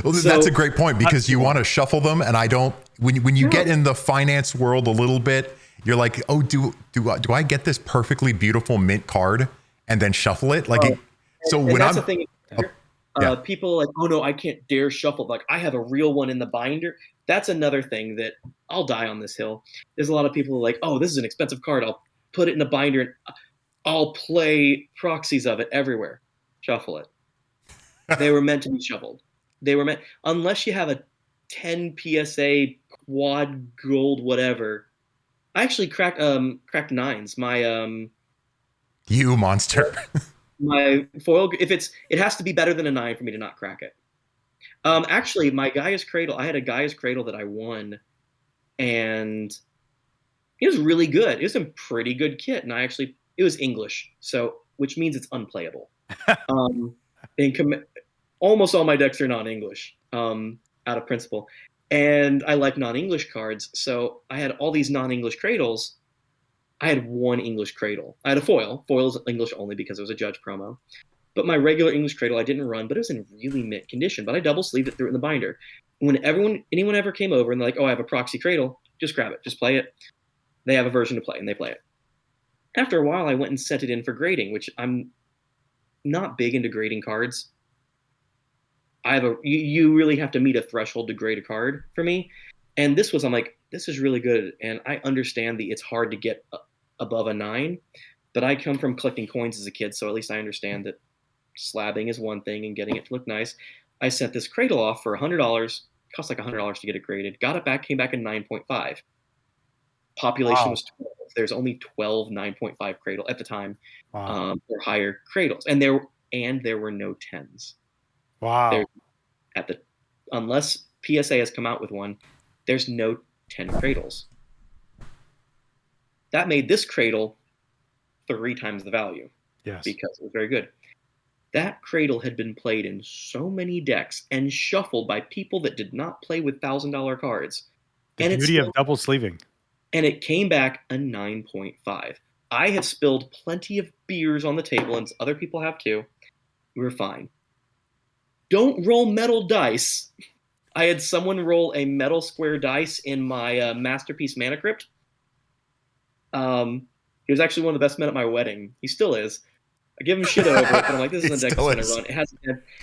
Well, that's a great point because you want to shuffle them, and I don't. When you get in the finance world a little bit, you're like, oh, do I get this perfectly beautiful mint card and then shuffle it? Like, so and when that's I'm the thing. People are like, oh no, I can't dare shuffle. Like I have a real one in the binder. That's another thing that I'll die on this hill. There's a lot of people who are like, oh, this is an expensive card. I'll put it in the binder and I'll play proxies of it everywhere. Shuffle it. They were meant to be shuffled. They were meant, unless you have a 10 PSA quad gold whatever. I actually cracked nines. You monster. My foil, it has to be better than a 9 for me to not crack it. Actually, my Gaia's Cradle, I had a Gaia's Cradle that I won, and it was really good. It was a pretty good kit, and it was English, so which means it's unplayable. Almost all my decks are non-English, out of principle, and I like non-English cards, so I had all these non-English cradles. I had one English cradle. I had a foil. Foil is English only because it was a Judge promo. But my regular English cradle I didn't run, but it was in really mint condition. But I double sleeved it, threw it in the binder. When anyone ever came over and they're like, oh, I have a proxy cradle, just grab it, just play it. They have a version to play, and they play it. After a while, I went and sent it in for grading, which I'm not big into grading cards. You really have to meet a threshold to grade a card for me. And I'm like, this is really good. And I understand it's hard to get above a 9, but I come from collecting coins as a kid, so at least I understand that slabbing is one thing and getting it to look nice. I sent this cradle off for $100. Cost like $100 to get it graded. Got it back, came back in 9.5. Population was 12. There's only 12 9.5 cradle at the time, or higher cradles, and there were no 10s. Wow. Unless PSA has come out with one, there's no 10 cradles. That made this cradle 3 times the value. Yes. Because it was very good. That cradle had been played in so many decks and shuffled by people that did not play with $1,000 cards. The beauty of double sleeving. And it came back a 9.5. I have spilled plenty of beers on the table, and other people have too. We were fine. Don't roll metal dice. I had someone roll a metal square dice in my Masterpiece Mana Crypt. He was actually one of the best men at my wedding. He still is. I give him shit over it, but I'm like, this is a deck that's going to run.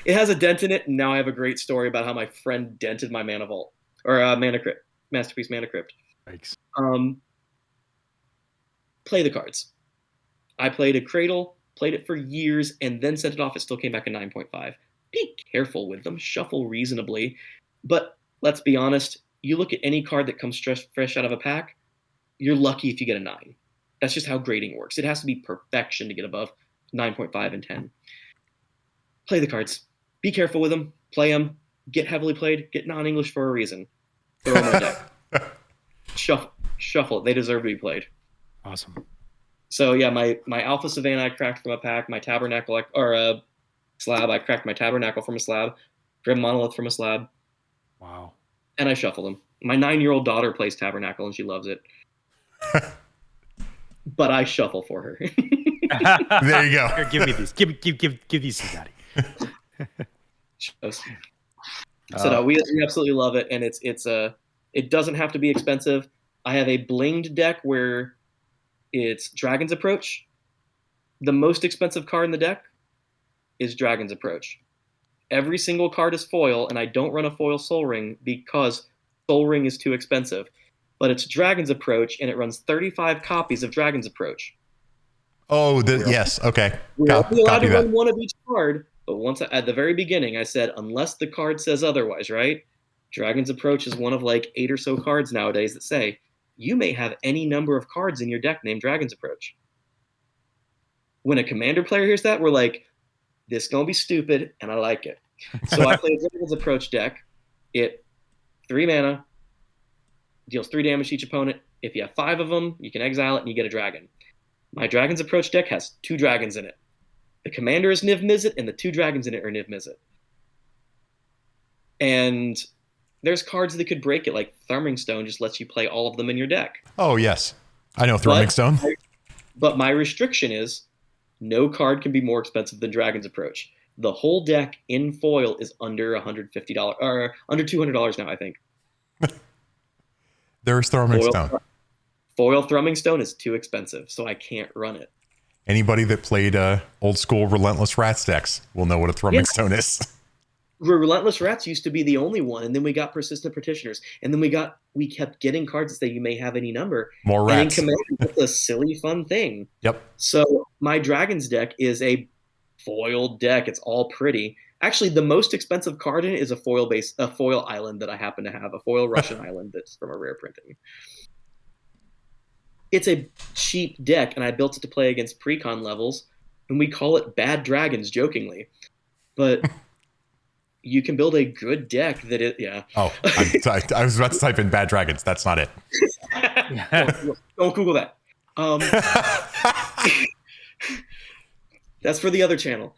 It has a dent in it, and now I have a great story about how my friend dented my Mana Vault. Or Mana Crypt. Masterpiece Mana Crypt. Thanks. Play the cards. I played a Cradle, played it for years, and then sent it off. It still came back a 9.5. Be careful with them. Shuffle reasonably. But let's be honest. You look at any card that comes fresh out of a pack, you're lucky if you get a 9. That's just how grading works. It has to be perfection to get above 9.5 and 10. Play the cards. Be careful with them. Play them. Get heavily played. Get non-English for a reason. Throw them on deck. Shuffle it. They deserve to be played. Awesome. So yeah, my Alpha Savannah I cracked from a pack. My Tabernacle or slab, I cracked my Tabernacle from a slab. Grim Monolith from a slab. Wow. And I shuffle them. My 9-year-old daughter plays Tabernacle and she loves it. But I shuffle for her. There you go. Here, give me these. Give these to Daddy. So no, we absolutely love it, and it doesn't have to be expensive. I have a blinged deck where it's Dragon's Approach. The most expensive card in the deck is Dragon's Approach. Every single card is foil, and I don't run a foil Soul Ring because Soul Ring is too expensive. But it's Dragon's Approach, and it runs 35 copies of Dragon's Approach. Oh, yes. Okay. We're only allowed to run one of each card, but once at the very beginning, I said, unless the card says otherwise, right? Dragon's Approach is one of like 8 or so cards nowadays that say, you may have any number of cards in your deck named Dragon's Approach. When a Commander player hears that, we're like, this is going to be stupid, and I like it. So I play a Dragon's Approach deck. It 3 mana, deals 3 damage to each opponent. If you have 5 of them, you can exile it and you get a dragon. My Dragon's Approach deck has 2 dragons in it. The commander is Niv Mizzet, and the 2 dragons in it are Niv Mizzet. And there's cards that could break it, like Thruming Stone just lets you play all of them in your deck. Oh, yes. I know Thruming Stone. But my restriction is no card can be more expensive than Dragon's Approach. The whole deck in foil is under $150 or under $200 now, I think. There's Thrumming Stone. Foil Thrumming Stone is too expensive, so I can't run it. Anybody that played old school Relentless Rats decks will know what a Thrumming Stone is. Relentless Rats used to be the only one, and then we got Persistent Petitioners, and then we kept getting cards that say you may have any number. More rats. And in Commander, it's a silly, fun thing. Yep. So my Dragons deck is a foiled deck. It's all pretty. Actually, the most expensive card in it is a foil island that I happen to have, a foil Russian island that's from a rare printing. It's a cheap deck, and I built it to play against precon levels, and we call it Bad Dragons jokingly. But you can build a good deck that it, yeah. Oh, I was about to type in Bad Dragons. That's not it. Don't Google that. That's for the other channel.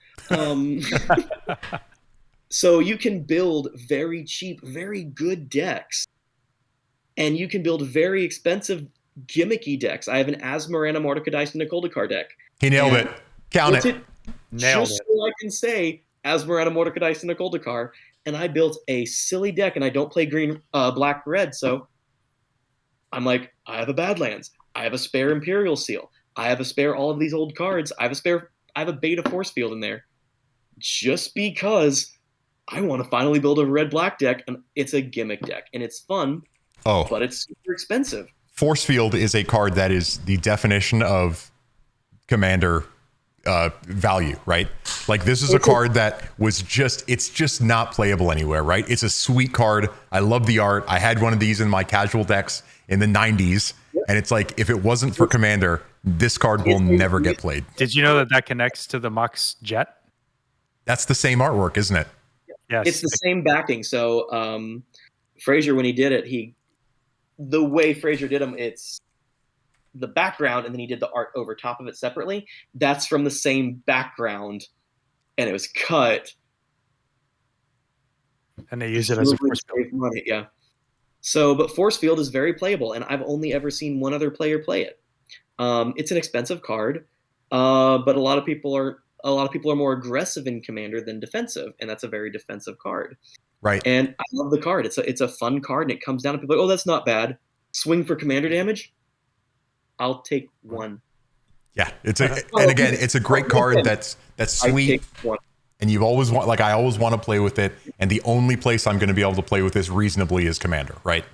So you can build very cheap, very good decks. And you can build very expensive, gimmicky decks. I have an Asmarana Mordekaiser and a Koldakar deck. He nailed it. Count it. Nailed just it. so I can say Asmarana Mordekaiser and a Koldakar, and I built a silly deck, and I don't play green, black, red, so I'm like, I have a Badlands. I have a spare Imperial Seal. I have a spare all of these old cards. I have a Beta Force Field in there. Just because I want to finally build a red-black deck, and it's a gimmick deck, and it's fun, but it's super expensive. Force Field is a card that is the definition of Commander value, right? Like this is a card that was it's just not playable anywhere, right? It's a sweet card. I love the art. I had one of these in my casual decks in the 90s. And it's like, if it wasn't for Commander, this card will never get played. Did you know that connects to the Mox Jet? That's the same artwork, isn't it? Yes. It's the same backing. So Frazier, when he did it, the way Frazier did them, it's the background, and then he did the art over top of it separately. That's from the same background, and it was cut. And they use it as a force field. Money, yeah. So, but Force Field is very playable, and I've only ever seen one other player play it. It's an expensive card, but a lot of people are more aggressive in Commander than defensive, and that's a very defensive card. Right. And I love the card. It's a fun card, and it comes down to people like, oh, that's not bad. Swing for Commander damage. I'll take one. Yeah, and again, it's a great card that's sweet. And you've always I always want to play with it, and the only place I'm going to be able to play with this reasonably is Commander, right?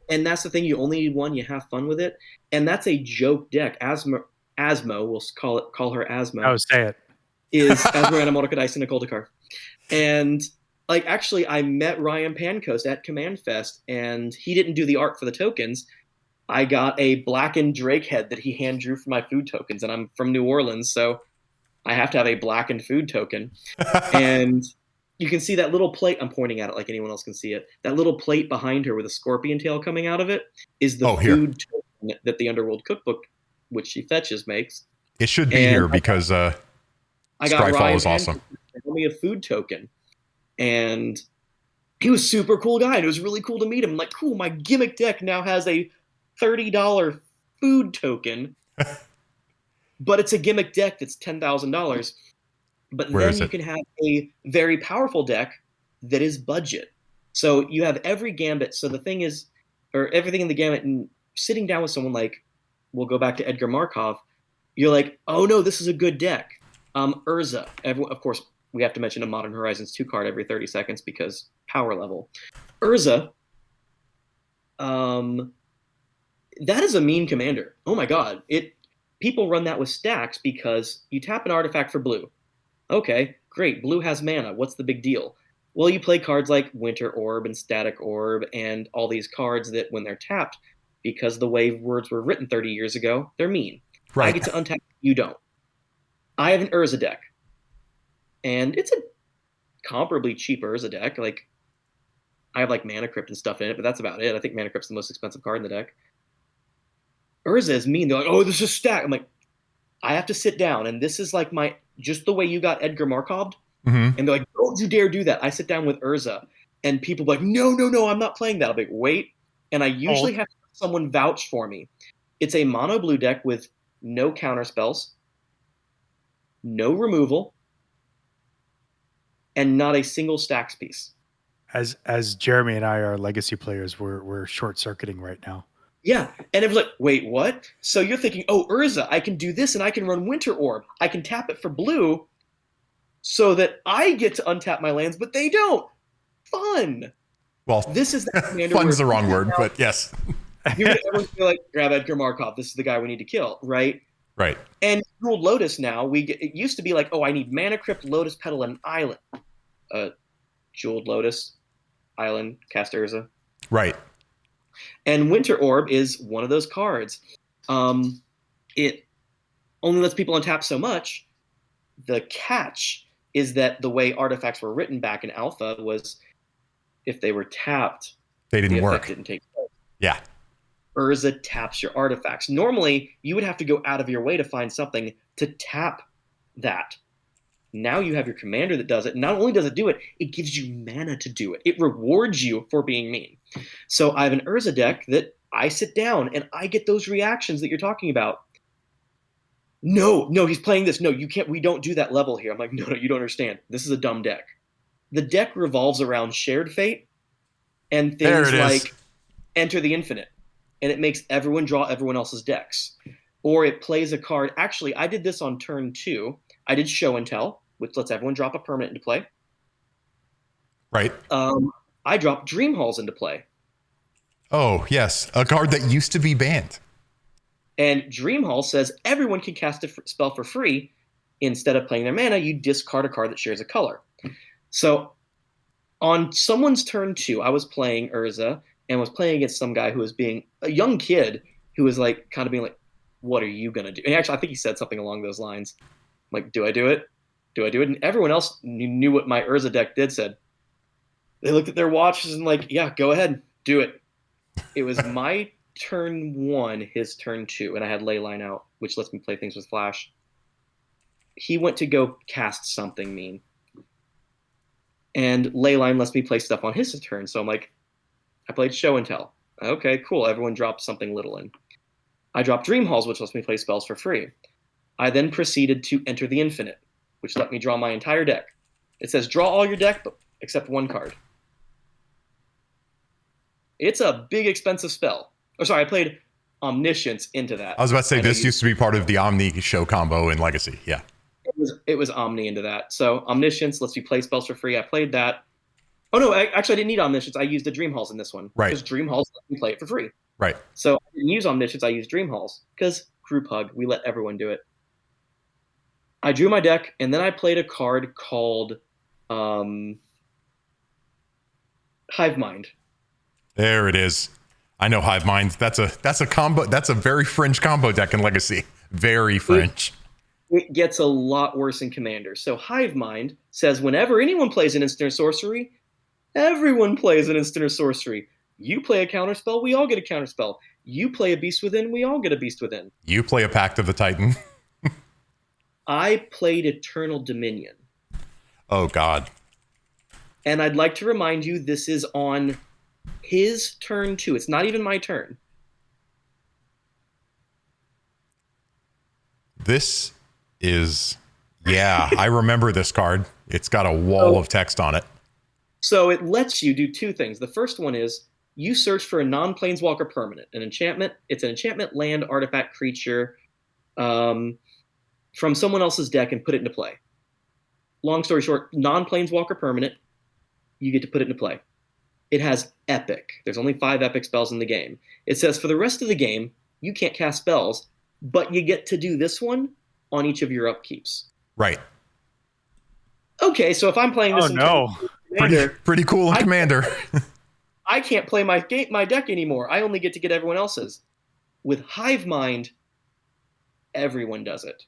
And that's the thing, you only need one, you have fun with it. And that's a joke deck. Asmo, we'll call her Asmo. Oh, say it. Is Asmarana Mordekaiser and a Koldakar. And actually I met Ryan Pancoast at Command Fest, and he didn't do the art for the tokens. I got a blackened Drake head that he hand drew for my food tokens, and I'm from New Orleans, so I have to have a blackened food token. And you can see that little plate. I'm pointing at it like anyone else can see it. That little plate behind her with a scorpion tail coming out of it is the food token that the Underworld Cookbook, which she fetches, makes. It should be here because I got Scryfall is awesome. Give me a food token. And he was a super cool guy. And it was really cool to meet him. I'm like, cool, my gimmick deck now has a $30 food token. But it's a gimmick deck that's $10,000. But then you can have a very powerful deck that is budget. So you have every gambit. So the thing is, or everything in the gambit, and sitting down with someone like, we'll go back to Edgar Markov, you're like, oh no, this is a good deck. Urza. Of course, we have to mention a Modern Horizons 2 card every 30 seconds because power level. Urza, that is a mean commander. Oh my god. People run that with stacks because you tap an artifact for blue. Okay, great. Blue has mana. What's the big deal? Well, you play cards like Winter Orb and Static Orb and all these cards that when they're tapped, because the way words were written 30 years ago, they're mean. Right. I get to untap, you don't. I have an Urza deck. And it's a comparably cheap Urza deck. Like, I have Mana Crypt and stuff in it, but that's about it. I think Mana Crypt's the most expensive card in the deck. Urza is mean. They're like, oh, this is stack. I'm like, I have to sit down, and this is like just the way you got Edgar Markov. Mm-hmm. And they're like, don't you dare do that. I sit down with Urza, and people are like, no, I'm not playing that. I'm like, wait. And I usually have someone vouch for me. It's a mono blue deck with no counter spells, no removal, and not a single stacks piece. As Jeremy and I are legacy players, we're short circuiting right now. Yeah, and it was like, wait, what? So you're thinking, oh, Urza, I can do this, and I can run Winter Orb. I can tap it for blue, so that I get to untap my lands, but they don't. Fun. Well, This is the commander. fun's the wrong word, but yes. You're everyone's gonna like grab Edgar Markov. This is the guy we need to kill, right? Right. And Jeweled Lotus now, it used to be like, oh, I need Mana Crypt, Lotus Petal, and an island. Jeweled Lotus, island, cast Urza. Right. And Winter Orb is one of those cards. It only lets people untap so much. The catch is that the way artifacts were written back in Alpha was if they were tapped, they didn't the work. effect didn't take place. Yeah. Urza taps your artifacts. Normally, you would have to go out of your way to find something to tap that. Now you have your commander that does it. Not only does it do it, it gives you mana to do it. It rewards you for being mean. So I have an Urza deck that I sit down and I get those reactions that you're talking about. No, he's playing this. No, you can't. We don't do that level here. I'm like, no, you don't understand. This is a dumb deck. The deck revolves around Shared Fate and things like Enter the Infinite. And it makes everyone draw everyone else's decks. Or it plays a card. Actually, I did this on turn 2. I did Show and Tell, which lets everyone drop a permanent into play. Right. I dropped Dream Halls into play. Oh, yes. A card that used to be banned. And Dream Hall says everyone can cast a spell for free. Instead of playing their mana, you discard a card that shares a color. So on someone's turn 2, I was playing Urza and was playing against some guy who was being a young kid who was like kind of being like, what are you going to do? And actually, I think he said something along those lines. I'm like, do I do it? Do I do it? And everyone else knew what my Urza deck did, said. They looked at their watches and like, yeah, go ahead, do it. It was my turn 1, his turn 2, and I had Leyline out, which lets me play things with Flash. He went to go cast something mean. And Leyline lets me play stuff on his turn, so I'm like, I played Show and Tell. Okay, cool, everyone dropped something little in. I dropped Dream Halls, which lets me play spells for free. I then proceeded to Enter the Infinite, which let me draw my entire deck. It says draw all your deck, but except one card. It's a big, expensive spell. Oh, sorry, I played Omniscience into that. I was about to say, this used to be part of the Omni show combo in Legacy. Yeah. It was Omni into that. So Omniscience lets you play spells for free. I played that. Oh, no, actually, I didn't need Omniscience. I used the Dream Halls in this one. Right. Because Dream Halls let me play it for free. Right. So I didn't use Omniscience. I used Dream Halls. Because Group Hug, we let everyone do it. I drew my deck, and then I played a card called Hive Mind. There it is. I know Hive Mind. That's a combo. That's a very fringe combo deck in Legacy. Very fringe. It gets a lot worse in Commander. So Hive Mind says whenever anyone plays an instant or sorcery, everyone plays an instant or sorcery. You play a counterspell, we all get a counterspell. You play a Beast Within, we all get a Beast Within. You play a Pact of the Titan. I played Eternal Dominion. Oh, God. And I'd like to remind you, this is on his turn 2. It's not even my turn. This is, yeah, I remember this card. It's got a wall of text on it. So it lets you do 2 things. The first one is you search for a non-planeswalker permanent, an enchantment. It's an enchantment, land, artifact, creature from someone else's deck and put it into play. Long story short, non-planeswalker permanent, you get to put it into play. It has epic. There's only 5 epic spells in the game. It says for the rest of the game, you can't cast spells, but you get to do this one on each of your upkeeps. Right. Okay, so if I'm playing this Commander, pretty cool in Commander. I can't play my deck anymore. I only get to get everyone else's. With Hive Mind, everyone does it.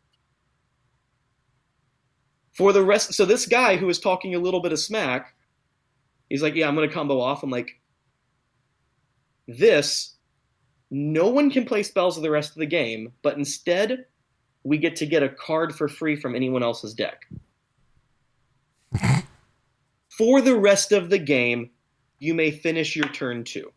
For the rest, so this guy who was talking a little bit of smack, he's like, yeah, I'm going to combo off. I'm like, no one can play spells of the rest of the game, but instead, we get to get a card for free from anyone else's deck. For the rest of the game, you may finish your turn 2.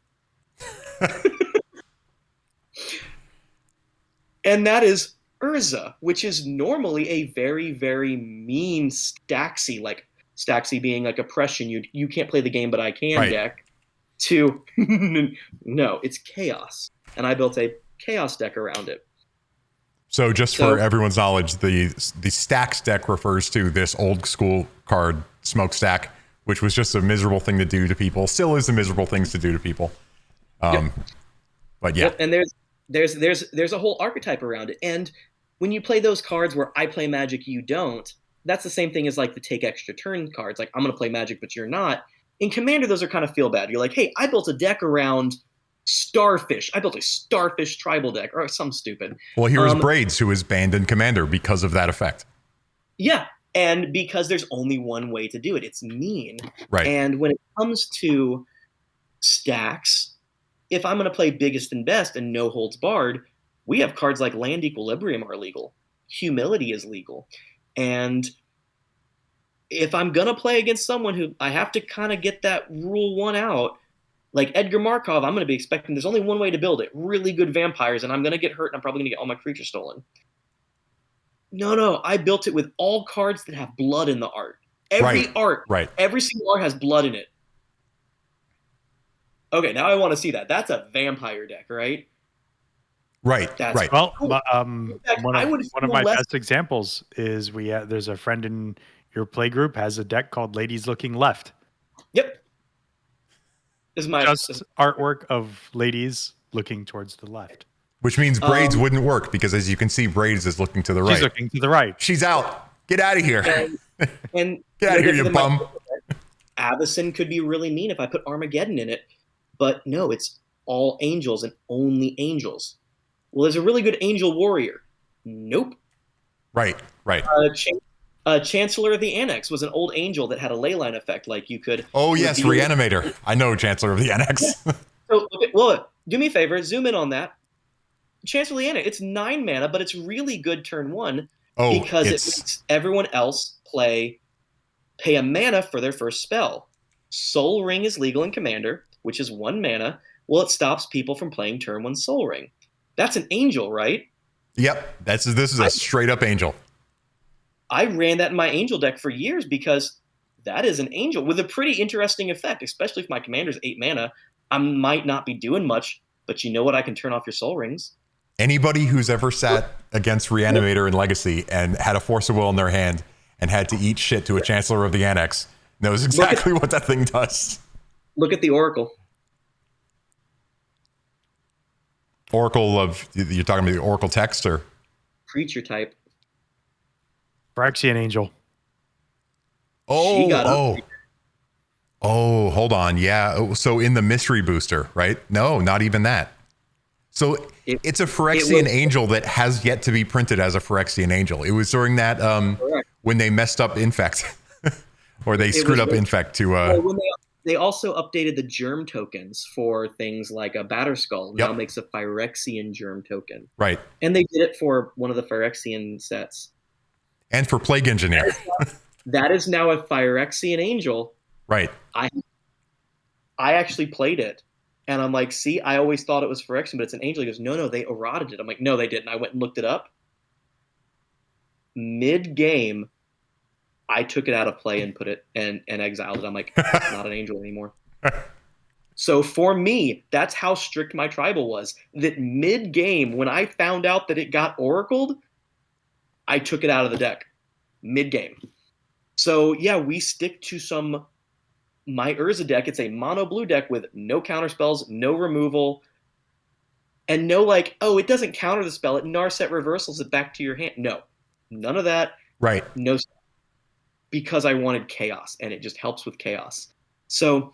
And that is Urza, which is normally a very, very mean, stacksy, like Staxy being like oppression, you can't play the game, but I can Right. deck, to no, it's chaos. And I built a chaos deck around it. So just for everyone's knowledge, the stacks deck refers to this old school card, Smokestack, which was just a miserable thing to do to people. Still is a miserable things to do to people. But yeah. Yep. And there's a whole archetype around it. And when you play those cards where I play Magic, you don't, that's the same thing as like the take extra turn cards. Like, I'm going to play Magic, but you're not. In Commander, those are kind of feel bad. You're like, hey, I built a deck around Starfish. I built a Starfish tribal deck, or some stupid. Well, here's Braids, who is banned in Commander because of that effect. Yeah, and because there's only one way to do it. It's mean. Right. And when it comes to stacks, if I'm going to play biggest and best and no holds barred, we have cards like Land Equilibrium are legal. Humility is legal. And if I'm going to play against someone who I have to kind of get that rule one out, like Edgar Markov, I'm going to be expecting there's only one way to build it. Really good vampires, and I'm going to get hurt, and I'm probably going to get all my creatures stolen. No, I built it with all cards that have blood in the art. Every single art has blood in it. Okay, now I want to see that. That's a vampire deck, right? Right. Well, cool. one of my best examples is there's a friend in your play group has a deck called Ladies Looking Left. Yep. This is my artwork of ladies looking towards the left. Which means Braids wouldn't work because, as you can see, Braids is looking to the right. She's looking to the right. She's out. Get out of here. And get out of here, you bum. Avacyn could be really mean if I put Armageddon in it. But no, it's all angels and only angels. Well, there's a really good angel warrior. Nope. Right. Chancellor of the Annex was an old angel that had a leyline effect, like you could. Oh yes, Reanimator. I know Chancellor of the Annex. So, well, do me a favor, zoom in on that. Chancellor of the Annex. It's 9 mana, but it's really good turn 1 because it makes everyone else pay a mana for their first spell. Soul Ring is legal in Commander, which is 1 mana. Well, it stops people from playing turn 1 Soul Ring. That's an angel, right? Yep. This is a straight up angel. I ran that in my angel deck for years because that is an angel with a pretty interesting effect, especially if my commander's 8 mana. I might not be doing much, but you know what? I can turn off your soul rings. Anybody who's ever sat against Reanimator in Legacy and had a Force of Will in their hand and had to eat shit to a Chancellor of the Annex knows exactly what that thing does. Look at the Oracle. Oracle of, you're talking about the Oracle text or? Creature type. Phyrexian Angel. Oh, hold on. Yeah. So in the mystery booster, right? No, not even that. So it's a Phyrexian Angel that has yet to be printed as a Phyrexian Angel. It was during that when they messed up Infect or they screwed up Infect to. When they also updated the germ tokens for things like a Batterskull. Now makes a Phyrexian germ token. Right. And they did it for one of the Phyrexian sets. And for Plague Engineer. That is now a Phyrexian Angel. Right. I actually played it. And I'm like, see, I always thought it was Phyrexian, but it's an angel. He goes, no, they eroded it. I'm like, no, they didn't. I went and looked it up. Mid-game, I took it out of play and put it and exiled it. I'm like, it's not an angel anymore. So for me, that's how strict my tribal was. That mid-game, when I found out that it got oracled, I took it out of the deck. Mid-game. So yeah, we stick to my Urza deck. It's a mono blue deck with no counterspells, no removal, and no like, oh, it doesn't counter the spell. It Narset reversals it back to your hand. No, none of that. Right. No, because I wanted chaos, and it just helps with chaos. So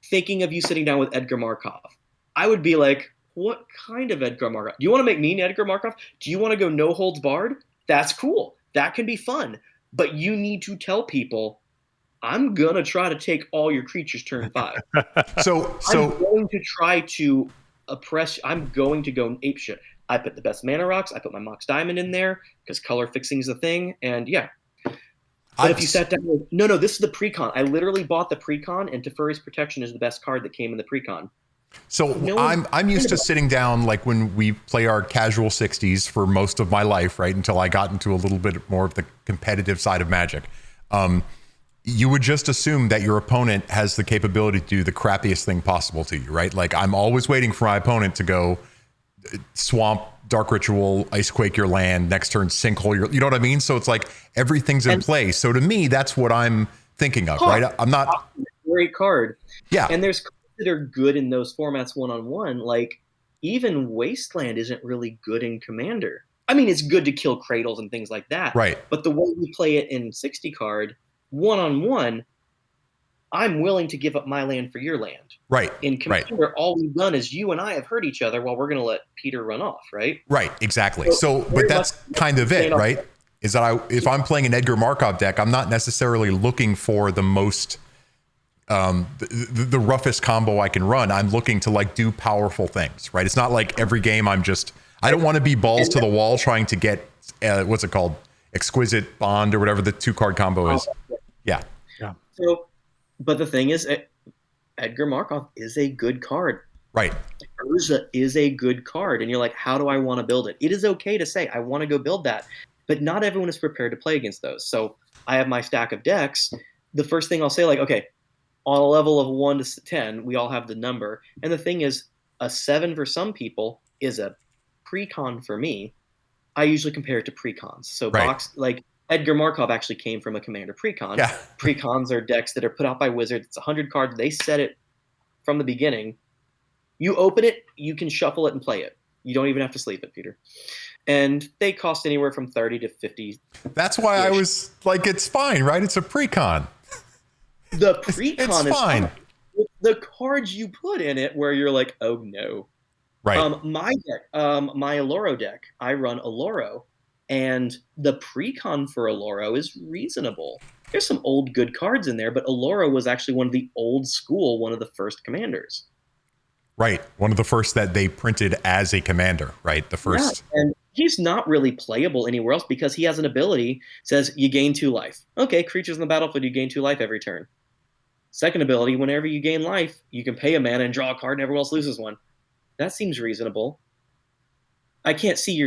thinking of you sitting down with Edgar Markov, I would be like, what kind of Edgar Markov? Do you want to make me an Edgar Markov? Do you want to go no holds barred? That's cool. That can be fun. But you need to tell people, I'm going to try to take all your creatures turn 5. So I'm going to try to oppress. I'm going to go apeshit. I put the best mana rocks. I put my Mox Diamond in there because color fixing is a thing. And yeah. But if you sat down with, no, this is the precon. I literally bought the precon, and Teferi's Protection is the best card that came in the precon. So I'm used to sitting down like when we play our casual 60s for most of my life, right? Until I got into a little bit more of the competitive side of Magic. you would just assume that your opponent has the capability to do the crappiest thing possible to you, right? Like I'm always waiting for my opponent to go swamp, dark ritual, ice quake your land, next turn sinkhole your, you know what I mean? So it's like everything's in play. So to me, that's what I'm thinking of, right? I'm not great card. Yeah. And there's cards that are good in those formats one-on-one. Like even Wasteland isn't really good in Commander. I mean, it's good to kill cradles and things like that. Right. But the way we play it in 60 card, one-on-one, I'm willing to give up my land for your land. Right. In Commander, all we've done is you and I have hurt each other while we're going to let Peter run off, right? Right, exactly. So but that's kind of it, right? Is that if I'm playing an Edgar Markov deck, I'm not necessarily looking for the most the roughest combo I can run. I'm looking to like do powerful things, right? It's not like every game I don't want to be balls to the wall trying to get what's it called? Exquisite Bond or whatever the 2-card combo is. Yeah. So, but the thing is, Edgar Markov is a good card. Right. Urza is a good card. And you're like, how do I want to build it? It is okay to say, I want to go build that. But not everyone is prepared to play against those. So I have my stack of decks. The first thing I'll say, like, okay, on a level of 1 to 10, we all have the number. And the thing is, a 7 for some people is a pre-con for me. I usually compare it to pre-cons. So like Edgar Markov actually came from a Commander pre-con. Yeah. Pre-cons are decks that are put out by Wizards. It's 100 cards. They set it from the beginning. You open it, you can shuffle it and play it. You don't even have to sleep it, Peter. And they cost anywhere from 30 to 50. That's why I was like, it's fine, right? It's a pre-con. The pre-con it's is fine. The cards you put in it where you're like, oh no. Right. My deck, my Aloro deck, I run Aloro, and the pre-con for Aloro is reasonable. There's some old good cards in there, but Aloro was actually one of the old school, one of the first commanders. Right. One of the first that they printed as a commander, right? The first. Yeah, and he's not really playable anywhere else because he has an ability says you gain 2 life. Okay, creatures in the battlefield, you gain 2 life every turn. Second ability, whenever you gain life, you can pay a mana and draw a card and everyone else loses one. That seems reasonable. I can't read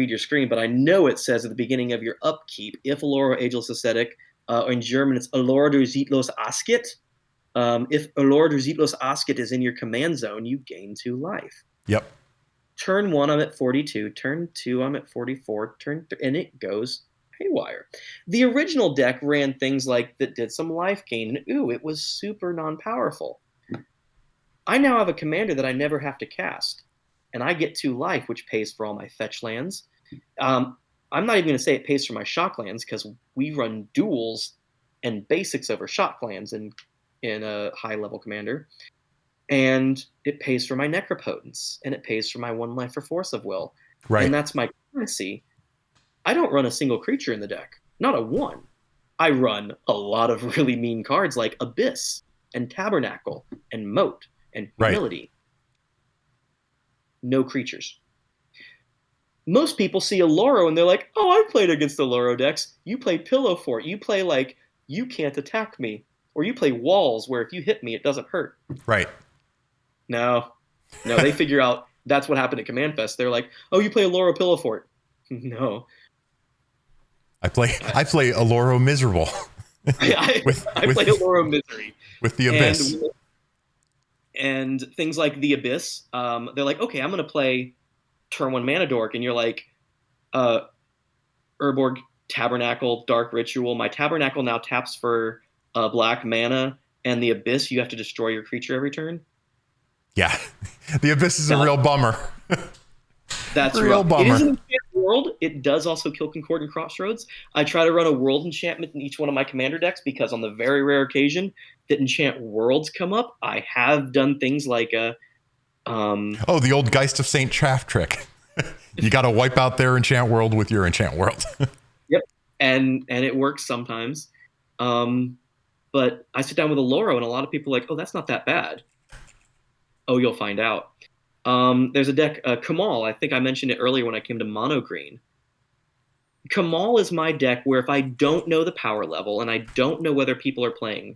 your screen, but I know it says at the beginning of your upkeep, if Aloro Ageless Ascetic, or in German it's Aloro der Siedlos Asket. If Aloro der Siedlos Asket is in your command zone, you gain 2 life. Yep. Turn 1, I'm at 42. Turn 2, I'm at 44. Turn 3, and it goes haywire. The original deck ran things like that did some life gain, and it was super non-powerful. I now have a commander that I never have to cast, and I get 2 life, which pays for all my fetch lands. I'm not even going to say it pays for my shock lands because we run duels and basics over shock lands in a high-level commander. And it pays for my Necropotence, and it pays for my 1 life for Force of Will. Right. And that's my currency. I don't run a single creature in the deck. Not a one. I run a lot of really mean cards like Abyss and Tabernacle and Moat and Humility. Right. No creatures. Most people see Aloro and they're like, oh, I've played against Aloro decks. You play Pillow Fort. You play like, you can't attack me. Or you play Walls where if you hit me, it doesn't hurt. Right. No, they figure out that's what happened at Command Fest. They're like, oh, you play Aloro Pillow Fort. No. I play Aloro Miserable. I play Aloro Misery. With the Abyss. And things like the Abyss, they're like, okay, I'm going to play turn 1 Mana Dork. And you're like, Urborg, Tabernacle, Dark Ritual. My Tabernacle now taps for black mana. And the Abyss, you have to destroy your creature every turn. Yeah. The Abyss is a real bummer. That's a real bummer. It is an enchant world. It does also kill Concordant Crossroads. I try to run a world enchantment in each one of my commander decks because on the very rare occasion that enchant worlds come up, I have done things like the old Geist of St. Chaff trick. You got to wipe out their enchant world with your enchant world. Yep. And it works sometimes. But I sit down with Aloro and a lot of people are like, oh, that's not that bad. Oh, you'll find out. There's a deck, Kamal. I think I mentioned it earlier when I came to Mono Green. Kamal is my deck where if I don't know the power level and I don't know whether people are playing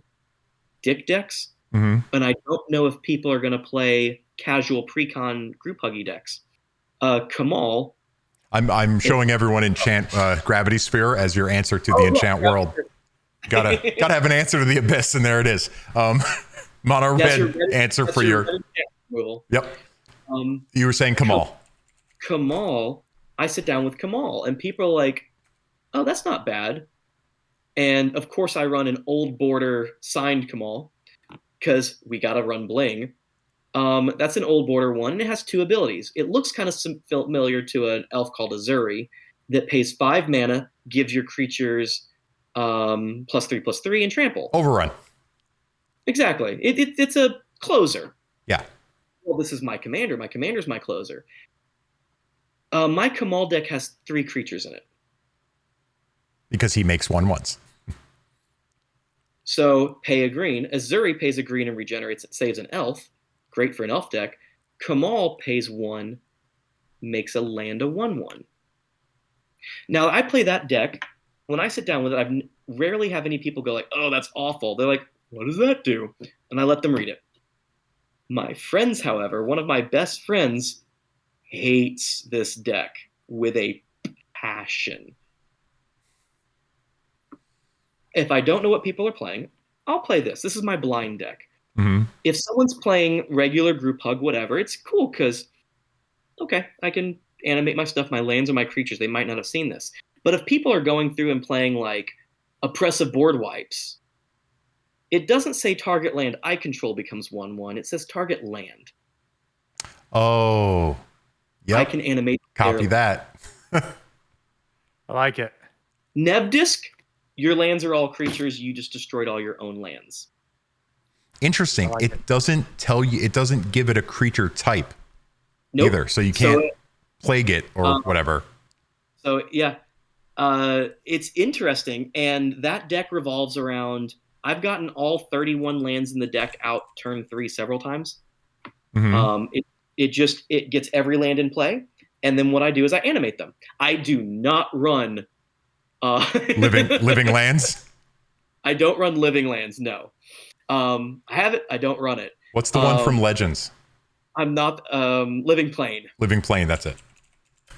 dick decks, and I don't know if people are going to play casual pre-con group huggy decks, Kamal. I'm showing everyone enchant Gravity Sphere as your answer to the enchant world. Gotta have an answer to the abyss, and there it is. Mono red answer for your. Yep. You were saying Kamal. Kamal, I sit down with Kamal, and people are like, "Oh, that's not bad." And of course, I run an old border signed Kamal because we gotta run bling. That's an old border one, and it has 2 abilities. It looks kind of familiar to an elf called Azuri that pays 5 mana, gives your creatures +3/+3 and trample. Overrun. Exactly. It's a closer. Yeah. Well, this is my commander. My commander's my closer. My Kamal deck has 3 creatures in it. Because he makes 1/1s. So pay a green. Azuri pays a green and regenerates it, saves an elf. Great for an elf deck. Kamal pays 1, makes a land a 1/1. Now, I play that deck. When I sit down with it, I rarely have any people go like, "Oh, that's awful." They're like, "What does that do?" And I let them read it. My friends, however, one of my best friends hates this deck with a passion. If I don't know what people are playing, I'll play this. This is my blind deck. Mm-hmm. If someone's playing regular group hug, whatever, it's cool because, okay, I can animate my stuff, my lands or my creatures. They might not have seen this. But if people are going through and playing like oppressive board wipes, it doesn't say target land I control becomes 1/1. It says target land. Oh, yeah. I can animate. Copy that. I like it. Nevdisk, your lands are all creatures. You just destroyed all your own lands. Interesting. Like it doesn't tell you. It doesn't give it a creature type either, so you can't plague it or whatever. So yeah, it's interesting, and that deck revolves around. I've gotten all 31 lands in the deck out turn 3 several times. Mm-hmm. It gets every land in play, and then what I do is I animate them. I do not run living lands. I don't run living lands. No, I have it. I don't run it. What's the one from Legends? I'm not living plane. Living plane. That's it.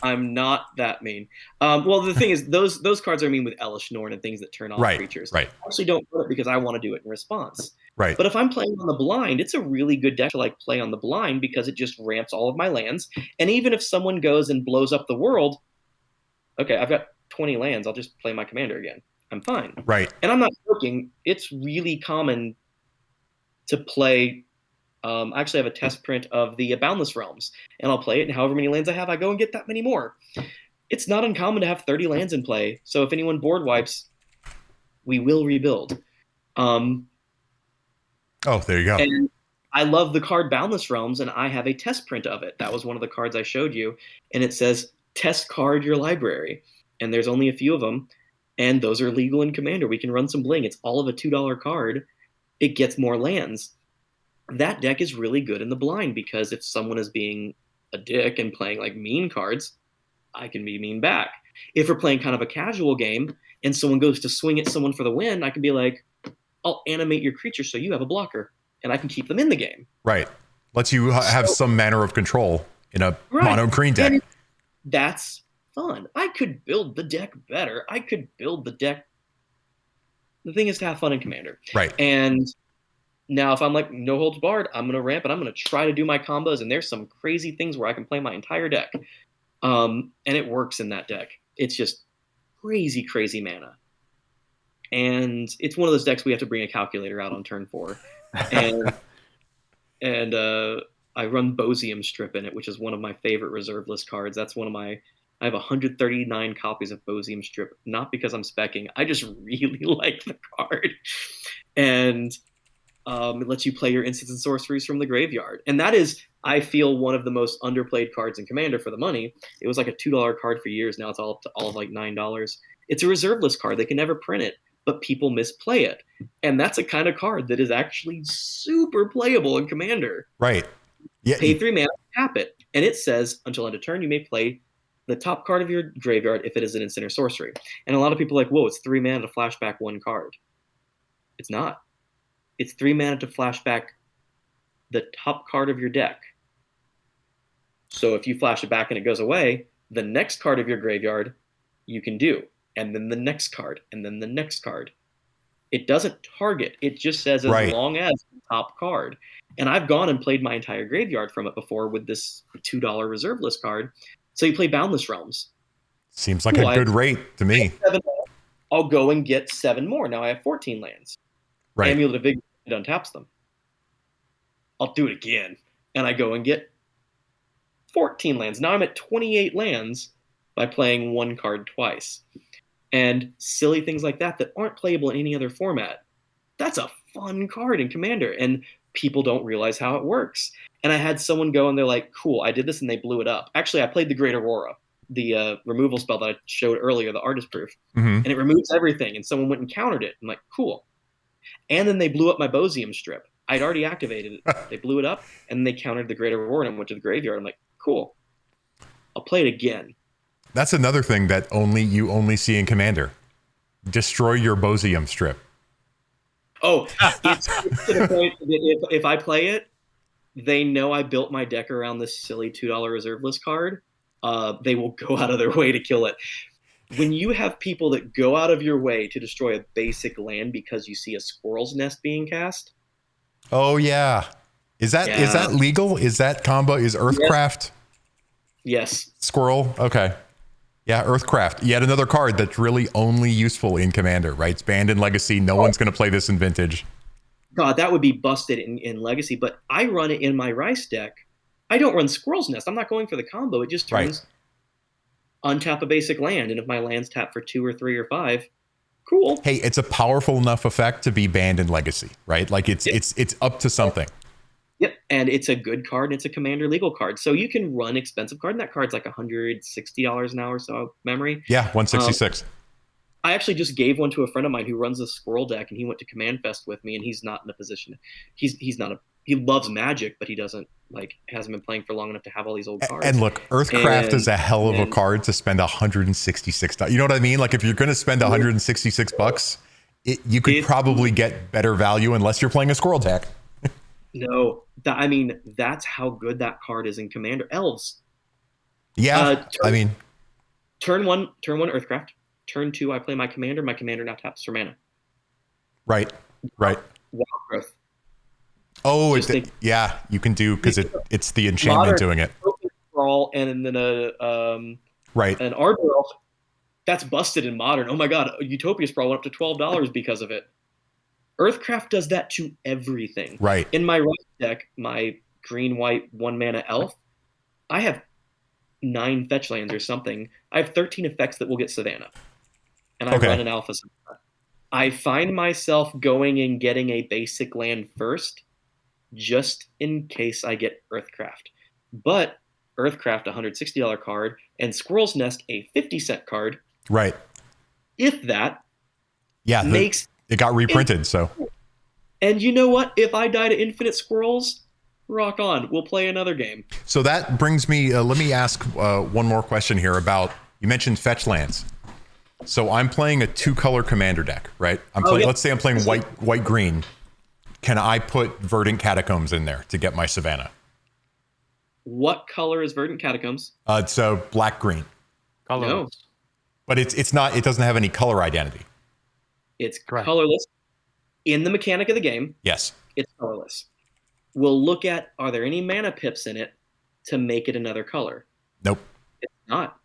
I'm not that mean. Well, the thing is, those cards are mean with Elish Norn and things that turn off creatures. Right. I actually don't put it because I want to do it in response. Right. But if I'm playing on the blind, it's a really good deck to like play on the blind because it just ramps all of my lands. And even if someone goes and blows up the world, okay, I've got 20 lands. I'll just play my commander again. I'm fine. Right. And I'm not joking. It's really common to play. I actually have a test print of the Boundless Realms, and I'll play it, and however many lands I have, I go and get that many more. It's not uncommon to have 30 lands in play, so if anyone board wipes, we will rebuild. Oh, there you go. And I love the card Boundless Realms, and I have a test print of it. That was one of the cards I showed you, and it says, test card your library. And there's only a few of them, and those are legal in Commander. We can run some bling. It's all of a $2 card. It gets more lands. That deck is really good in the blind because if someone is being a dick and playing like mean cards, I can be mean back. If we're playing kind of a casual game and someone goes to swing at someone for the win, I can be like, I'll animate your creature so you have a blocker and I can keep them in the game. Right. Lets you have some manner of control in a mono green deck. And that's fun. I could build the deck better. I could build the deck. The thing is to have fun in Commander. Right. And now, if I'm like, no holds barred, I'm going to ramp and I'm going to try to do my combos. And there's some crazy things where I can play my entire deck. And it works in that deck. It's just crazy, crazy mana. And it's one of those decks we have to bring a calculator out on turn 4. And I run Bosium Strip in it, which is one of my favorite reserve list cards. That's one of my... I have 139 copies of Bosium Strip, not because I'm speccing. I just really like the card. And... it lets you play your instants and sorceries from the graveyard. And that is, I feel, one of the most underplayed cards in Commander for the money. It was like a $2 card for years. Now it's all up to all of like $9. It's a reserve list card. They can never print it, but people misplay it. And that's a kind of card that is actually super playable in Commander. Right. Yeah. Pay 3 mana, tap it. And it says, until end of turn, you may play the top card of your graveyard if it is an instant or sorcery. And a lot of people are like, whoa, it's 3 mana to flashback 1 card. It's not. It's 3 mana to flashback the top card of your deck. So if you flash it back and it goes away, The next card of your graveyard you can do, and then the next card, and then the next card. It doesn't target. It just says as long as the top card. And I've gone and played my entire graveyard from it before with this $2 reserve list card. So you play Boundless Realms. Seems like a good rate to me. I'll go and get 7 more. Now I have 14 lands. Right. Amulet of Vigor untaps them. I'll do it again. And I go and get 14 lands. Now I'm at 28 lands by playing 1 card twice. And silly things like that aren't playable in any other format. That's a fun card in Commander, and people don't realize how it works. And I had someone go and they're like, cool, I did this and they blew it up. Actually, I played the Great Aurora, the removal spell that I showed earlier, the Artist Proof, and it removes everything, and someone went and countered it. I'm like, cool. And then they blew up my Bosium strip. I'd already activated it. They blew it up, and they countered the Great Aurora and went to the graveyard. I'm like, cool. I'll play it again. That's another thing that you only see in Commander. Destroy your Bosium strip. Oh, it's to the point that if I play it, they know I built my deck around this silly $2 reserve list card. They will go out of their way to kill it. When you have people that go out of your way to destroy a basic land because you see a squirrel's nest being cast. Oh yeah. Is that legal? Is that combo? Is Earthcraft? Yes. Squirrel? Okay. Yeah, Earthcraft. Yet another card that's really only useful in Commander, right? It's banned in Legacy. No one's going to play this in Vintage. God, that would be busted in Legacy. But I run it in my Rice deck. I don't run Squirrel's Nest. I'm not going for the combo. It just turns untap a basic land. And if my land's tap for 2 or 3 or 5, cool. Hey, it's a powerful enough effect to be banned in Legacy, right? Like it's up to something. Yep, and it's a good card, and it's a Commander legal card. So you can run expensive card, and that card's like $160 now or so, memory. Yeah, 166. I actually just gave one to a friend of mine who runs a Squirrel deck, and he went to Command Fest with me, and he's not in a position. He loves Magic, but he hasn't been playing for long enough to have all these old cards. And look, Earthcraft is a hell of a card to spend $166. You know what I mean? Like if you're going to spend $166, you could probably get better value unless you're playing a Squirrel deck. No, that's how good that card is in Commander. Elves. Yeah, turn one Earthcraft. Turn 2, I play my Commander. My Commander now taps for mana. Right. Wild Growth. Oh, you can do because it's the enchantment doing it. Sprawl and then an Arbor Elf. That's busted in Modern. Oh my God, Utopia Sprawl went up to $12 because of it. Earthcraft does that to everything. Right. In my right deck, my green-white 1-mana elf, I have 9 fetch lands or something. I have 13 effects that will get Savannah. And I run an alpha Savannah. I find myself going and getting a basic land first, just in case I get Earthcraft. But Earthcraft, $160 card, and Squirrel's Nest, a 50-cent card. Right. If that makes... It got reprinted, so. And you know what? If I die to Infinite Squirrels, rock on. We'll play another game. So that brings me, let me ask one more question here about, you mentioned fetch lands. So I'm playing a 2-color Commander deck, right? Let's say I'm playing white-green. Can I put Verdant Catacombs in there to get my Savannah? What color is Verdant Catacombs? It's black-green. No. But it's not, it doesn't have any color identity. It's colorless. In the mechanic of the game, yes, it's colorless. We'll look at, are there any mana pips in it to make it another color? Nope. It's not.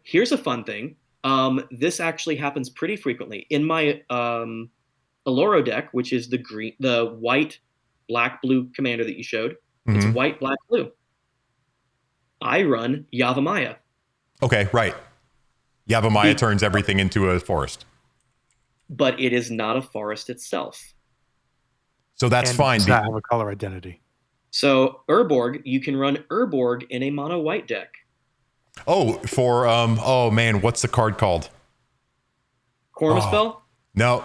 Here's a fun thing. This actually happens pretty frequently. In my Aloro deck, which is the white, black, blue commander that you showed, it's white, black, blue. I run Yavimaya. Okay, right. Yavimaya turns everything into a forest. But it is not a forest itself. So that's fine. Does not have a color identity. So Urborg, you can run Urborg in a mono white deck. Oh, for oh man, what's the card called? Cormaspell? No,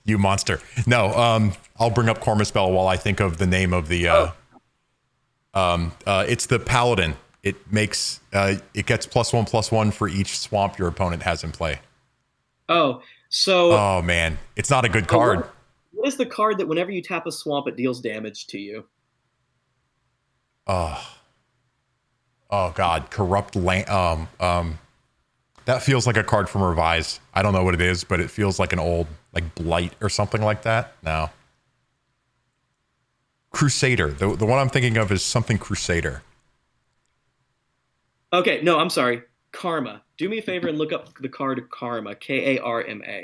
you monster. No, I'll bring up Cormaspell while I think of the name of the it's the Paladin. It makes it gets +1/+1 for each swamp your opponent has in play. Oh man, it's not a good card. What is the card that whenever you tap a swamp, it deals damage to you? Oh Oh God, corrupt land. That feels like a card from Revised. I don't know what it is, but it feels like an old, like Blight or something like that. No. Crusader. The one I'm thinking of is something Crusader. Okay, no, I'm sorry. Karma. Do me a favor and look up the card Karma. Karma.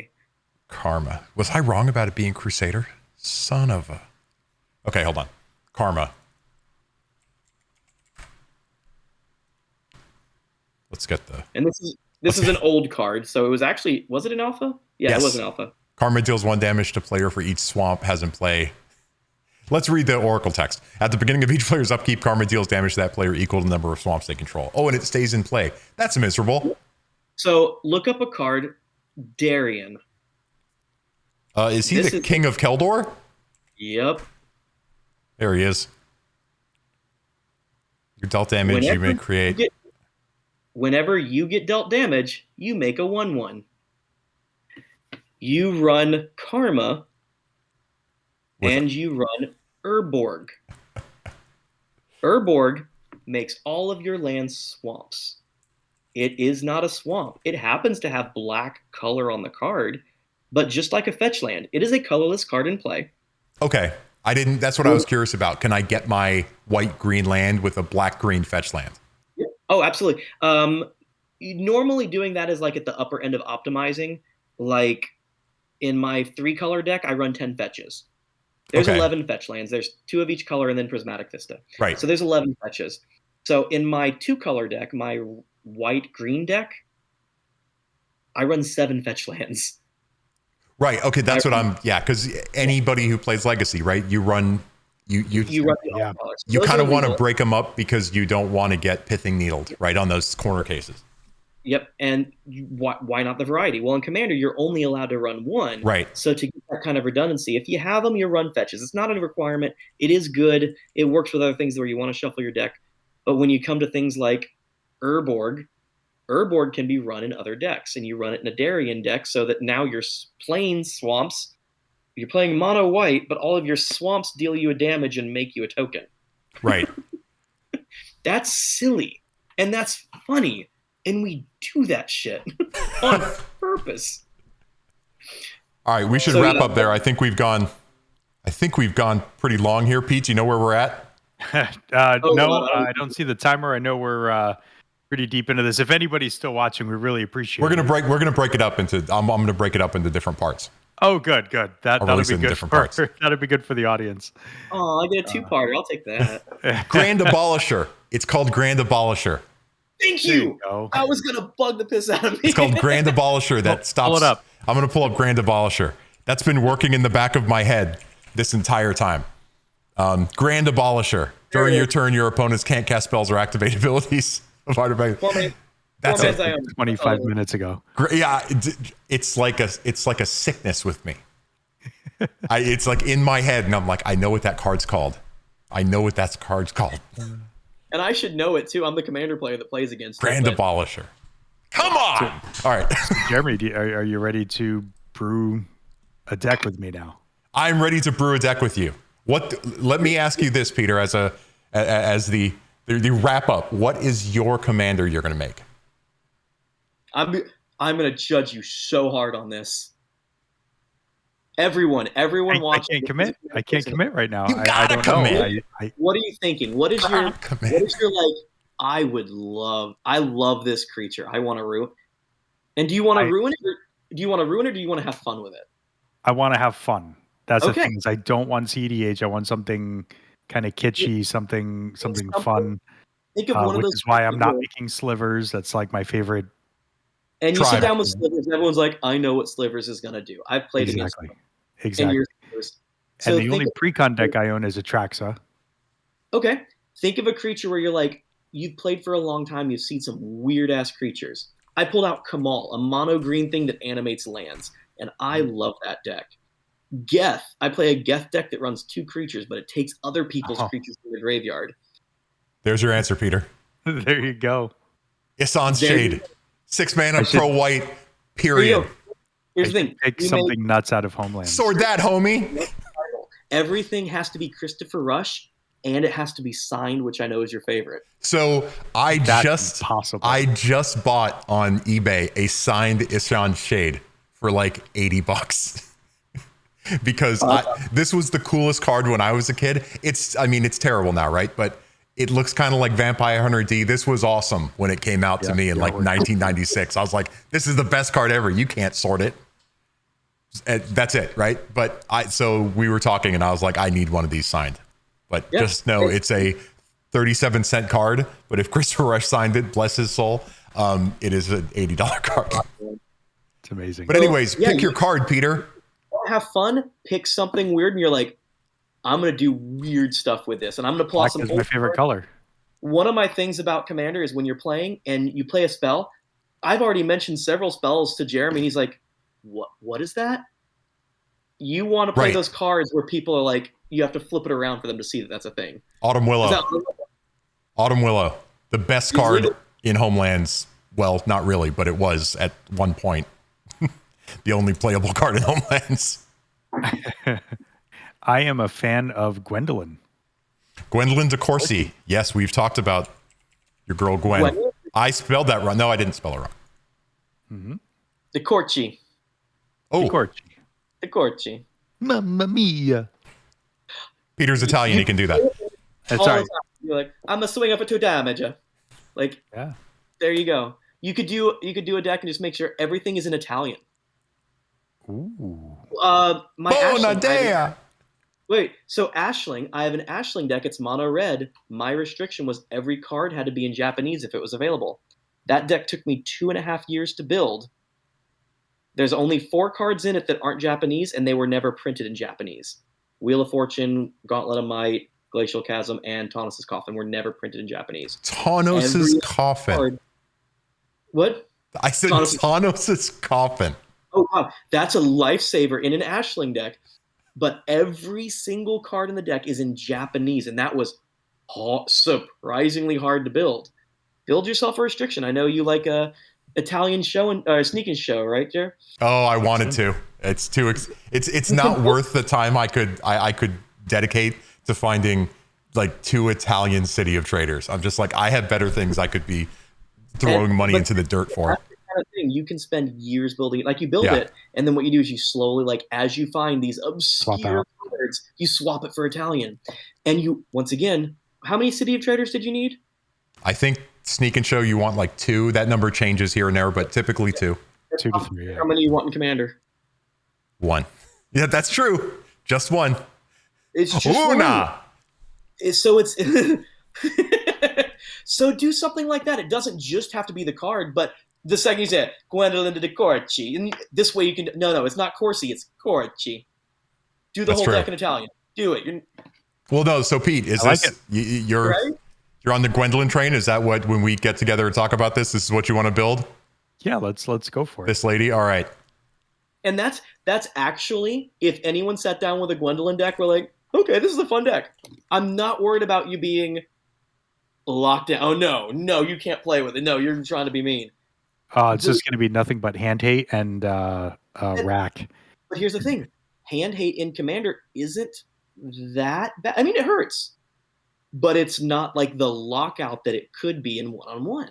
Karma. Was I wrong about it being Crusader? Son of a. Okay, hold on. Karma. Let's get the. And this is an old card, so it was actually, was it an alpha? Yeah, Yes. It was an alpha. Karma deals 1 damage to player for each swamp has in play. Let's read the Oracle text. At the beginning of each player's upkeep, Karma deals damage to that player equal to the number of swamps they control. Oh, and it stays in play. That's miserable. So look up a card, Darian. Is he the King of Keldor? Yep. There he is. Your dealt damage you may create. Whenever you get dealt damage, you make a 1/1. You run Karma, and you run Urborg. Urborg makes all of your lands swamps. It is not a swamp. It happens to have black color on the card, but just like a fetch land, it is a colorless card in play. Okay. That's what I was curious about. Can I get my white-green land with a black-green fetch land? Oh, absolutely. Normally doing that is like at the upper end of optimizing. Like in my 3-color deck, I run 10 fetches. There's 11 fetch lands. There's 2 of each color and then Prismatic Vista. Right. So there's 11 fetches. So in my 2-color deck, my white-green deck, I run 7 fetch lands. Right. Okay. That's what I'm. Yeah. Because anybody who plays Legacy, right? You run. You run the colors. You kind of want to break them up because you don't want to get pithing needled right on those corner cases. Yep. And why not the variety? Well, in Commander, you're only allowed to run 1. Right. So to get that kind of redundancy, if you have them, you run fetches. It's not a requirement. It is good. It works with other things where you want to shuffle your deck. But when you come to things like Urborg can be run in other decks, and you run it in a Darian deck so that now you're playing swamps. You're playing mono white, but all of your swamps deal you a damage and make you a token. Right. That's silly. And that's funny. And we do that shit on purpose. All right, we should wrap up there. I think we've gone pretty long here. Pete, do you know where we're at? No, I don't see the timer. I know we're pretty deep into this. If anybody's still watching, we really appreciate it. We're gonna break it up into I'm gonna break it up into different parts. Oh, good. That'll be good. That'll be good for the audience. Oh, I get a 2-parter. I'll take that. Grand Abolisher. It's called Grand Abolisher. Thank you. I was gonna bug the piss out of me. It's called Grand Abolisher. That stops. Pull it up. I'm gonna pull up Grand Abolisher. That's been working in the back of my head this entire time. Grand Abolisher. During your turn, your opponents can't cast spells or activate abilities. That's it. 25 minutes ago. Yeah, it's like a sickness with me. It's like in my head, and I'm like, I know what that card's called. I know what that card's called. And I should know it too. I'm the Commander player that plays against Grand Abolisher. Come on! All right. Jeremy, are you ready to brew a deck with me now? I'm ready to brew a deck with you. Let me ask you this, Peter, as the wrap up. What is your commander you're going to make? I'm going to judge you so hard on this. Everyone watching. I can't commit right now. I don't know. What are you thinking? What is your like? I love this creature. I want to ruin. And do you want to ruin it? Or do you want to ruin it? Or do you want to have fun with it? I want to have fun. That's the thing. Is I don't want EDH. I want something kind of kitschy, something fun. Think of one of those. Which is why I'm not making Slivers. That's like my favorite. And you sit down with Slivers, everyone's like, I know what Slivers is going to do. I've played against them. Exactly. So and the only pre-con deck I own is Atraxa. Okay. Think of a creature where you're like, you've played for a long time, you've seen some weird-ass creatures. I pulled out Kamal, a mono-green thing that animates lands, and I love that deck. Geth. I play a Geth deck that runs 2 creatures, but it takes other people's creatures from the graveyard. There's your answer, Peter. There you go. Isan's Shade. 6 mana, pro white, period. Here's the thing. Take something nuts out of Homeland. Sword that, homie. Everything has to be Christopher Rush, and it has to be signed, which I know is your favorite. So That's I just bought on eBay a signed Ishan Shade for like $80 because this was the coolest card when I was a kid. It's terrible now, right? But it looks kind of like Vampire Hunter D. This was awesome when it came out to me in like 1996. I was like, this is the best card ever. You can't sort it. And that's it, right? But so we were talking and I was like, I need one of these signed. But just know it's a 37-cent card. But if Christopher Rush signed it, bless his soul, it is an $80 card. It's amazing. But anyways, pick your card, Peter. Have fun, pick something weird, and you're like, I'm going to do weird stuff with this. And I'm going to pull out some. Black is my favorite color. One of my things about Commander is when you're playing and you play a spell, I've already mentioned several spells to Jeremy, and he's like, what is that? You want to play those cards where people are like, you have to flip it around for them to see that that's a thing. Autumn Willow. Autumn Willow. The best card in Homelands. Well, not really, but it was at one point. The only playable card in Homelands. I am a fan of Gwendolyn. Gwendolyn de Courcy. Yes, we've talked about your girl Gwen. I spelled that wrong. No, I didn't spell it wrong. Mm-hmm. De Corci. Oh. De Corci. Mamma mia. Peter's Italian. He can do that. Sorry. You're like, I'm a swing for 2 damage. Like, there you go. You could do a deck and just make sure everything is in Italian. Ooh. Bonadea. Wait, so Ashling, I have an Ashling deck. It's mono red. My restriction was every card had to be in Japanese if it was available. That deck took me 2.5 years to build. There's only 4 cards in it that aren't Japanese, and they were never printed in Japanese. Wheel of Fortune, Gauntlet of Might, Glacial Chasm, and Taunus' Coffin were never printed in Japanese. Taunus' Coffin. What? I said Taunus' Coffin. Oh, wow. That's a lifesaver in an Ashling deck. But every single card in the deck is in Japanese, and that was surprisingly hard to build. Build yourself a restriction. I know you like a Italian show and sneaking show, right, Jer? Oh, I wanted to. It's too. It's not worth the time I could dedicate to finding like 2 Italian City of Traders. I'm just like, I have better things I could be throwing money into the dirt for. That's the kind of thing you can spend years building it. Like you build it, and then what you do is you slowly, like as you find these obscure cards, you swap it for Italian. And you, once again, how many City of Traders did you need? I think Sneak and Show you want like 2. That number changes here and there, but typically 2. 2 to 3. Yeah. How many you want in Commander? 1. Yeah, that's true. Just 1. It's just Una. So it's so do something like that. It doesn't just have to be the card, but the second you say Gwendolyn de Corci, and this way you can no, it's not Corsi, it's Corci. Do the whole deck in Italian. Do it. Well, no. So Pete, is this you're on the Gwendolyn train? Is that what when we get together and talk about this? This is what you want to build? Yeah, let's go for it. This lady, all right. And that's actually, if anyone sat down with a Gwendolyn deck, we're like, okay, this is a fun deck. I'm not worried about you being locked down. Oh no, you can't play with it. No, you're trying to be mean. It's just going to be nothing but hand hate and rack. But here's the thing: hand hate in Commander isn't that bad. I mean, it hurts, but it's not like the lockout that it could be in one-on-one.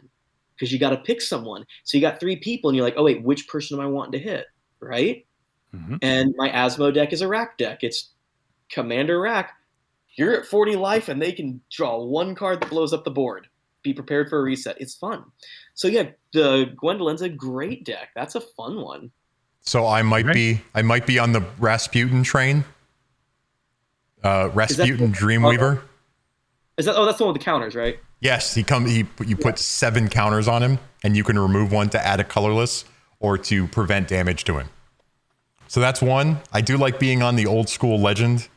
Because you got to pick someone. So you got 3 people, and you're like, oh wait, which person am I wanting to hit? Right? Mm-hmm. And my Asmo deck is a rack deck. It's Commander rack. You're at 40 life, and they can draw 1 card that blows up the board. Be prepared for a reset. It's fun. So yeah, the Gwendolyn's a great deck. That's a fun one. So I might be on the Rasputin train. Rasputin Dreamweaver. Is that? Oh, that's the one with the counters, right? Yes, you put 7 counters on him, and you can remove 1 to add a colorless or to prevent damage to him. So that's 1. I do like being on the old school legend.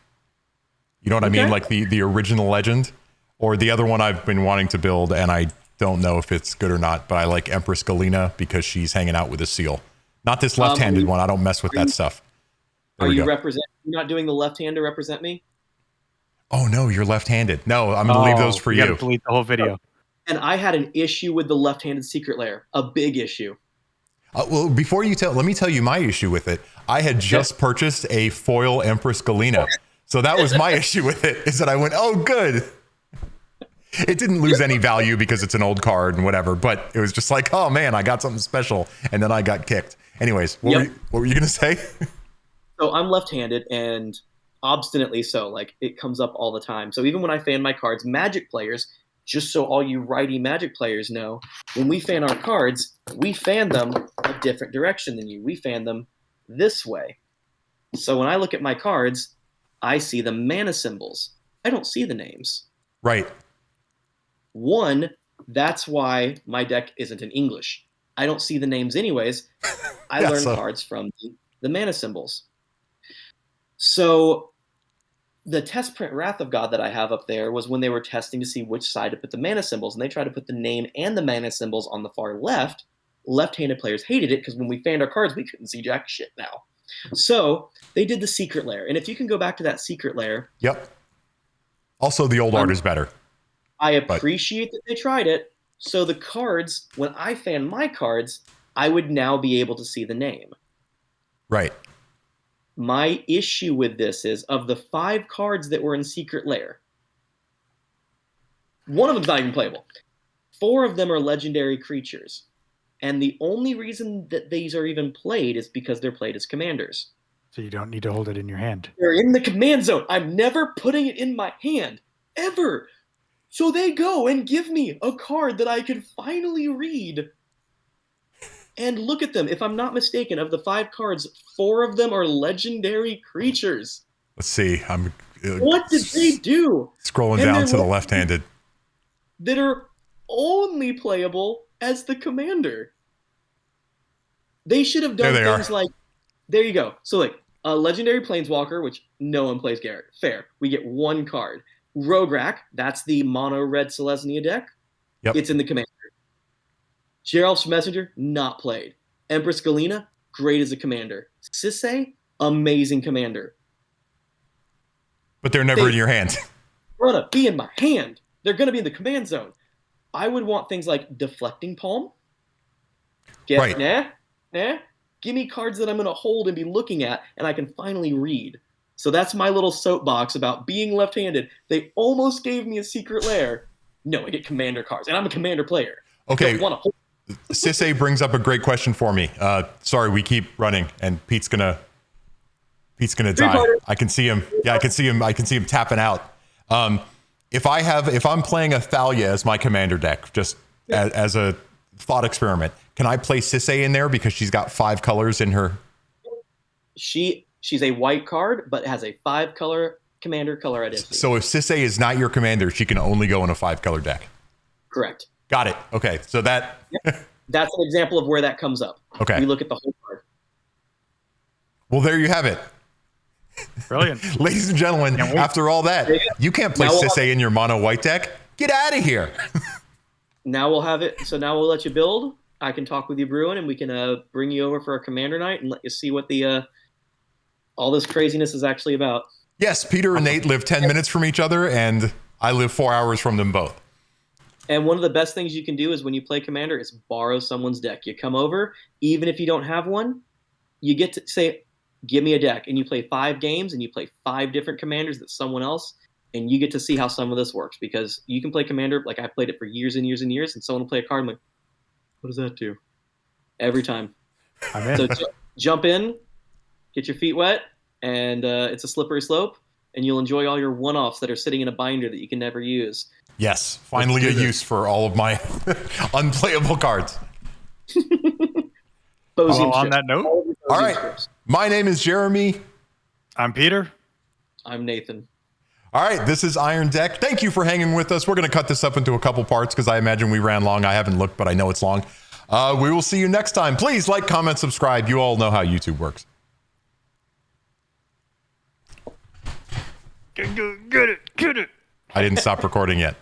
You know what I mean? Like the original legend. Or the other one I've been wanting to build, and I don't know if it's good or not, but I like Empress Galena because she's hanging out with a seal. Not this left-handed one. I don't mess with that stuff. Are you not doing the left hand to represent me? Oh, no, you're left-handed. No, I'm going to leave those for you. You got to delete the whole video. And I had an issue with the left-handed secret lair. A big issue. Well, before you let me tell you my issue with it. I had just purchased a foil Empress Galena. So that was my issue with it, is that I went, oh, good. It didn't lose any value because it's an old card and whatever, but it was just like, oh man, I got something special, and then I got kicked. Anyways, what were you gonna say? So I'm left-handed, and obstinately so. Like, it comes up all the time. So even when I fan my cards, Magic players, just so all you righty Magic players know, when we fan our cards, we fan them a different direction than you. We fan them this way. So when I look at my cards, I see the mana symbols. I don't see the names. Right. One, that's why my deck isn't in English. I don't see the names anyways. I learn cards from the mana symbols. So the test print Wrath of God that I have up there was when they were testing to see which side to put the mana symbols, and they tried to put the name and the mana symbols on the far left. Left-handed players hated it because when we fanned our cards, we couldn't see jack shit now. So they did the secret layer. And if you can go back to that secret layer. Yep. Also, the old art is better. I appreciate that they tried it. So the cards, when I fan my cards, I would now be able to see the name. Right. My issue with this is, of the 5 cards that were in Secret Lair, one of them's not even playable. 4 of them are legendary creatures. And the only reason that these are even played is because they're played as commanders. So you don't need to hold it in your hand. They're in the command zone. I'm never putting it in my hand. Ever. So they go and give me a card that I can finally read. And look at them. If I'm not mistaken, of the 5 cards, 4 of them are legendary creatures. Let's see. What did they do? Scrolling down to the left-handed. That are only playable as the commander. They should have done things like, there you go. So like a legendary planeswalker, which no one plays Garrett. Fair. We get 1 card. Rograk, that's the mono red Selesnya deck. Yep. It's in the commander. Geralf's Messenger, not played. Empress Galena, great as a commander. Sisay, amazing commander. But they're never in your hand. They're gonna be in my hand. They're gonna be in the command zone. I would want things like Deflecting Palm. Nah. Give me cards that I'm gonna hold and be looking at, and I can finally read. So that's my little soapbox about being left-handed. They almost gave me a secret lair. No, I get commander cards, and I'm a commander player. Okay. Sisay brings up a great question for me. Sorry, we keep running, and Pete's gonna die. I can see him. Yeah, I can see him tapping out. If I'm playing a Thalia as my commander deck, just as a thought experiment, can I play Sisay in there because she's got 5 colors in her? She's a white card, but has a 5-color commander color identity. So if Sisay is not your commander, she can only go in a 5-color deck. Correct. Got it. Okay, so that... That's an example of where that comes up. Okay. We look at the whole card. Well, there you have it. Brilliant. Ladies and gentlemen, after all that, you can't play Sisay in your mono white deck. Get out of here. Now we'll have it. So now we'll let you build. I can talk with you, Bruin, and we can bring you over for a commander night and let you see what the all this craziness is actually about. Yes, Peter and Nate live 10 minutes from each other, and I live 4 hours from them both. And one of the best things you can do is when you play Commander is borrow someone's deck. You come over, even if you don't have one, you get to say, give me a deck. And you play 5 games, and you play 5 different Commanders that someone else, and you get to see how some of this works. Because you can play Commander, like I played it for years and years and years, and someone will play a card, I'm like, what does that do? Every time. So jump in, get your feet wet, and it's a slippery slope, and you'll enjoy all your one-offs that are sitting in a binder that you can never use. Yes, finally a use for all of my unplayable cards. On that note, all right. My name is Jeremy. I'm Peter. I'm Nathan. All right, this is Iron Deck. Thank you for hanging with us. We're going to cut this up into a couple parts because I imagine we ran long. I haven't looked, but I know it's long. We will see you next time. Please like, comment, subscribe. You all know how YouTube works. Get it. I didn't stop recording yet.